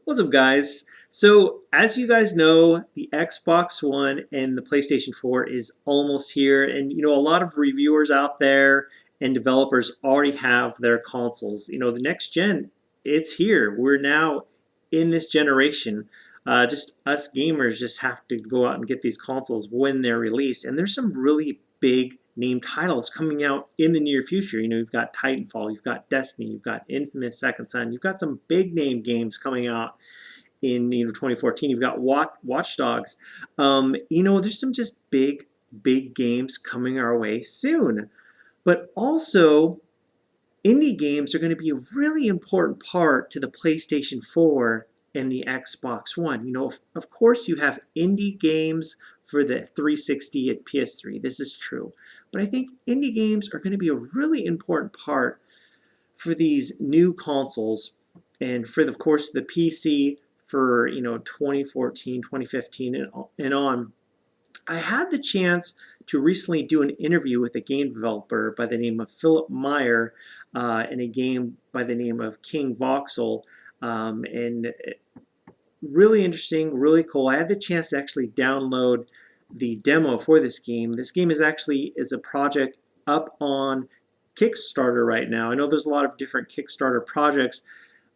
What's up, guys? So, as you guys know, the Xbox One and the PlayStation 4 is almost here, and a lot of reviewers out there and developers already have their consoles. The next gen, it's here. We're now in this generation. Just us gamers just have to go out and get these consoles when they're released, and there's some really big name titles coming out in the near future. You've got Titanfall, you've got Destiny, you've got Infamous Second Son, you've got some big name games coming out in 2014. You've got Watch Dogs. There's some just big games coming our way soon. But also, indie games are going to be a really important part to the PlayStation 4 and the Xbox One. Of course, you have indie games for the 360 and PS3. This is true. But I think indie games are going to be a really important part for these new consoles and for, of course, the PC for 2014, 2015, and on. I had the chance to recently do an interview with a game developer by the name of Phillip Meyer in a game by the name of King Voxel, and really interesting, really cool. I had the chance to actually download the demo for this game. This game is a project up on Kickstarter right now. I know there's a lot of different Kickstarter projects,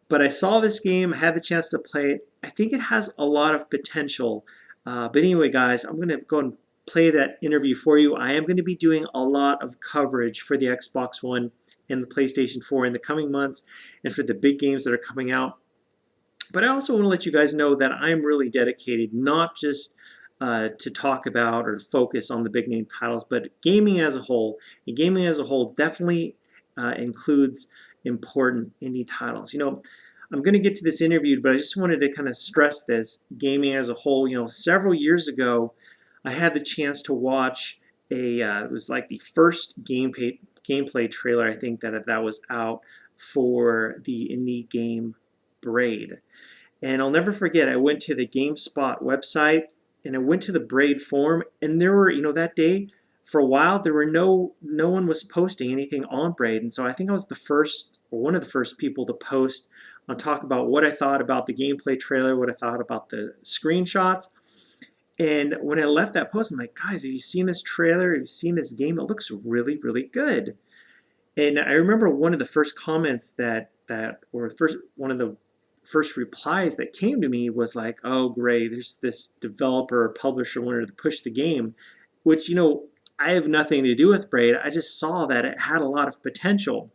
but I saw this game, had the chance to play it. I think it has a lot of potential. But anyway, guys, I'm going to go and play that interview for you. I am going to be doing a lot of coverage for the Xbox One and the PlayStation 4 in the coming months and for the big games that are coming out. But I also want to let you guys know that I'm really dedicated not just to talk about or focus on the big name titles, but gaming as a whole. And gaming as a whole definitely includes important indie titles. I'm going to get to this interview, but I just wanted to kind of stress this. Gaming as a whole, several years ago, I had the chance to watch it was like the first gameplay trailer, I think, that was out for the indie game Braid. And I'll never forget, I went to the GameSpot website and I went to the Braid forum, and there were, that day, for a while, there were no one was posting anything on Braid, and so I think I was the first, or one of the first people to post and talk about what I thought about the gameplay trailer, what I thought about the screenshots. And when I left that post, I'm like, guys, have you seen this trailer? Have you seen this game? It looks really, really good. And I remember one of the first comments one of the first replies that came to me was like, oh, great, there's this developer or publisher wanted to push the game, which, I have nothing to do with Braid. I just saw that it had a lot of potential.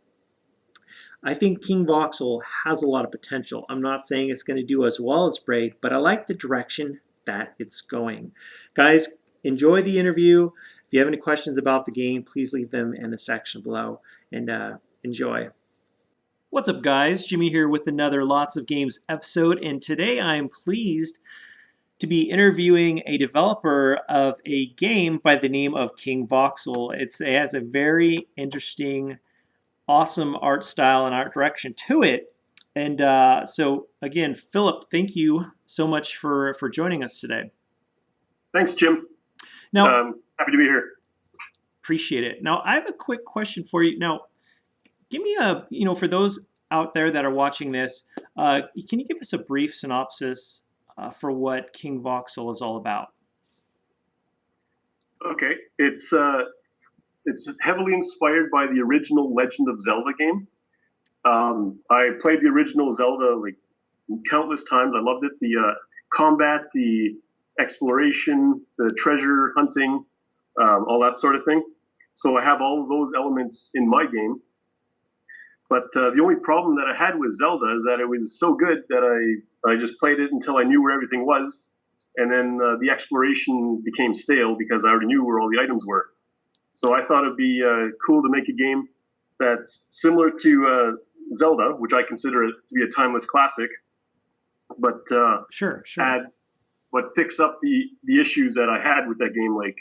I think King Voxel has a lot of potential. I'm not saying it's going to do as well as Braid, but I like the direction that it's going. Guys, enjoy the interview. If you have any questions about the game, please leave them in the section below, and enjoy. What's up, guys? Jimmy here with another Lots of Games episode, and today I am pleased to be interviewing a developer of a game by the name of King Voxel. It has a very interesting, awesome art style and art direction to it. And so again, Phillip, thank you so much for joining us today. Thanks, Jim. Now, happy to be here. Appreciate it. Now, I have a quick question for you. Now, give me for those out there that are watching this, can you give us a brief synopsis for what King Voxel is all about? Okay, it's heavily inspired by the original Legend of Zelda game. I played the original Zelda like countless times. I loved it. The combat, the exploration, the treasure hunting, all that sort of thing. So I have all of those elements in my game. But the only problem that I had with Zelda is that it was so good that I just played it until I knew where everything was. And then the exploration became stale because I already knew where all the items were. So I thought it'd be cool to make a game that's similar to Zelda, which I consider it to be a timeless classic, but sure. But fix up the issues that I had with that game. Like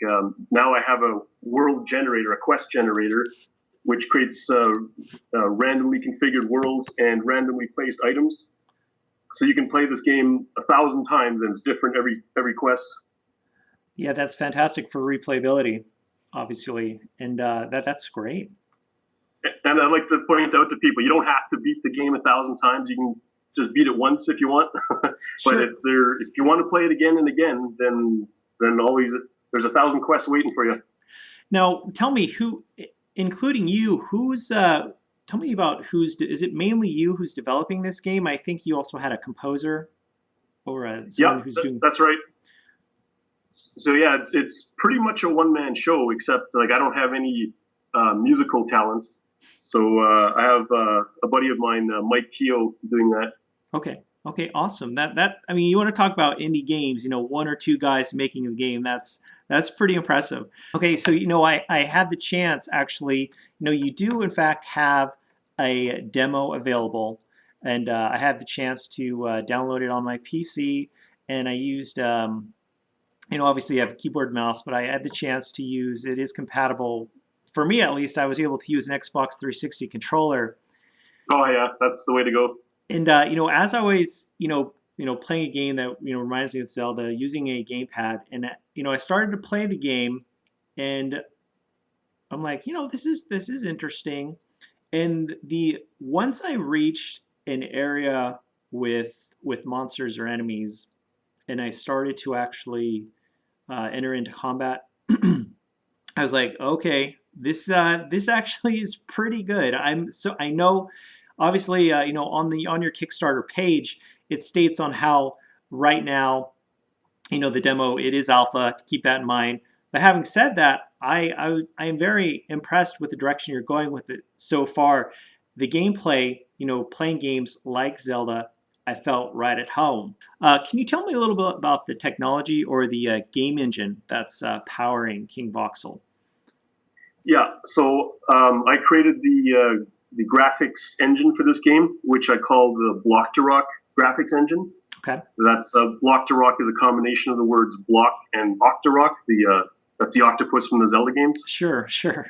now I have a world generator, a quest generator, which creates randomly configured worlds and randomly placed items. So you can play this game 1,000 times and it's different every quest. Yeah, that's fantastic for replayability, obviously, and that's great. And I like to point out to people, you don't have to beat the game 1,000 times. You can just beat it once if you want. But Sure. if you want to play it again and again, then always there's 1,000 quests waiting for you. Now, tell me who, including you, who's tell me about is it mainly you who's developing this game? I think you also had a composer or Yeah, someone who's doing. that's right. So yeah, it's pretty much a one-man show, except like I don't have any musical talent. So I have a buddy of mine, Mike Keogh, doing that. Okay. Okay, awesome. That I mean, you want to talk about indie games, one or two guys making the game. That's pretty impressive. Okay, so I had the chance actually, you do in fact have a demo available, and I had the chance to download it on my PC, and I used obviously I have a keyboard and mouse, but I had the chance to use, it is compatible, for me at least, I was able to use an Xbox 360 controller. Oh yeah, that's the way to go. And as I was, playing a game that reminds me of Zelda, using a gamepad, and I started to play the game, and I'm like, this is interesting. And the once I reached an area with monsters or enemies, and I started to actually enter into combat, I was like, okay, this actually is pretty good. I know, obviously, on your Kickstarter page, it states on how right now, the demo, it is alpha. To keep that in mind. But having said that, I am very impressed with the direction you're going with it so far. The gameplay, playing games like Zelda, I felt right at home. Can you tell me a little bit about the technology or the game engine that's powering King Voxel? Yeah, so I created the graphics engine for this game, which I call the Block to Rock graphics engine. Okay. That's Block to Rock is a combination of the words block and Octorok. That's the octopus from the Zelda games. Sure, sure.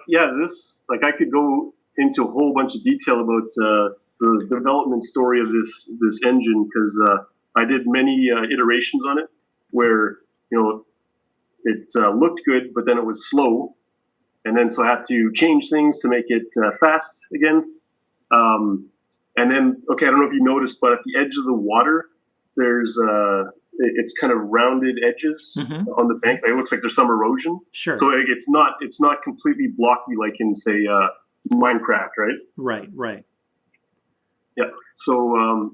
Yeah, this I could go into a whole bunch of detail about the development story of this engine because I did many iterations on it where it looked good, but then it was slow, and then so I had to change things to make it fast again. And then, okay, I don't know if you noticed, but at the edge of the water, there's it's kind of rounded edges on the bank. It looks like there's some erosion. Sure. So it's not completely blocky like in say Minecraft, right? Right. Yeah. So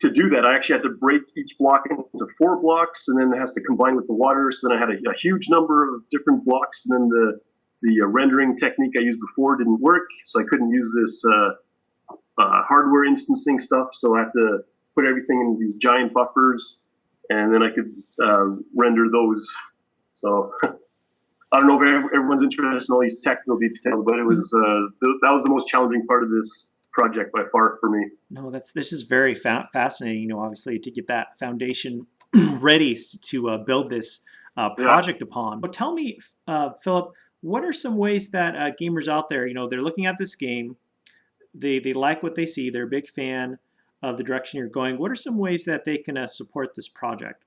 to do that, I actually had to break each block into 4 blocks, and then it has to combine with the water. So then I had a huge number of different blocks, and then the rendering technique I used before didn't work, so I couldn't use this hardware instancing stuff. So I had to put everything in these giant buffers, and then I could render those. So I don't know if everyone's interested in all these technical details, but it was that was the most challenging part of this project by far for me. No, this is very fascinating. Obviously to get that foundation ready to build this project upon. But tell me, Philip, what are some ways that gamers out there, they're looking at this game, they like what they see, they're a big fan of the direction you're going. What are some ways that they can support this project?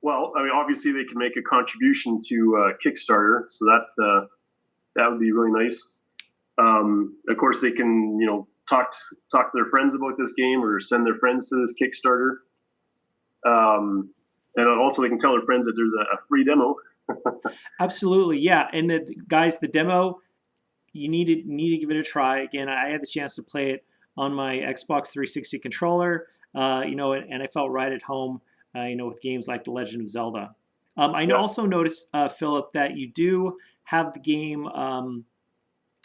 Well, I mean, obviously they can make a contribution to Kickstarter, so that would be really nice. Of course, they can talk to their friends about this game or send their friends to this Kickstarter, and also they can tell their friends that there's a free demo. Absolutely, yeah. And the demo, you need to give it a try. Again, I had the chance to play it on my Xbox 360 controller, and I felt right at home, with games like The Legend of Zelda. I also noticed, Philip, that you do have the game,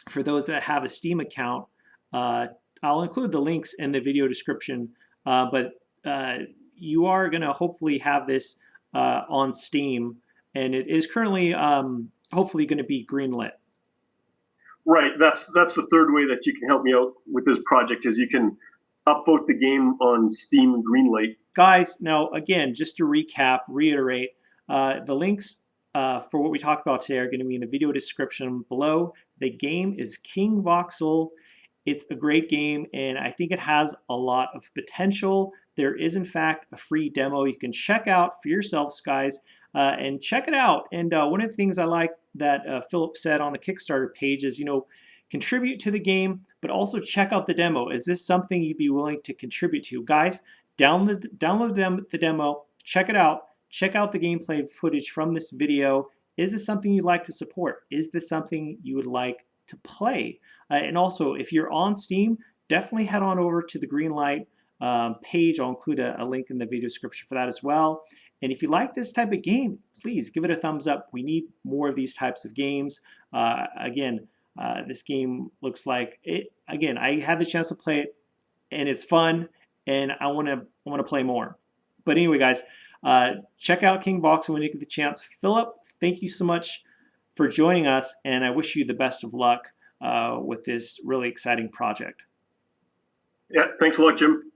for those that have a Steam account. I'll include the links in the video description, but you are going to hopefully have this on Steam, and it is currently hopefully going to be greenlit. Right. That's the third way that you can help me out with this project is you can upvote the game on Steam Greenlight. Guys, now again, just to recap, reiterate, the links for what we talked about today are going to be in the video description below. The game is King Voxel. It's a great game, and I think it has a lot of potential. There is, in fact, a free demo you can check out for yourselves, guys, and check it out. And one of the things I like that Philip said on the Kickstarter page is, contribute to the game, but also check out the demo. Is this something you'd be willing to contribute to? Guys, download the demo, check it out, check out the gameplay footage from this video. Is this something you'd like to support? Is this something you would like to play? And also, if you're on Steam, definitely head on over to the Greenlight page. I'll include a link in the video description for that as well. And if you like this type of game, please give it a thumbs up. We need more of these types of games. Again, this game looks like it. Again, I had the chance to play it, and it's fun, and I want to play more. But anyway, guys, check out King Voxel when you get the chance. Phillip, thank you so much for joining us, and I wish you the best of luck with this really exciting project. Yeah, thanks a lot, Jim.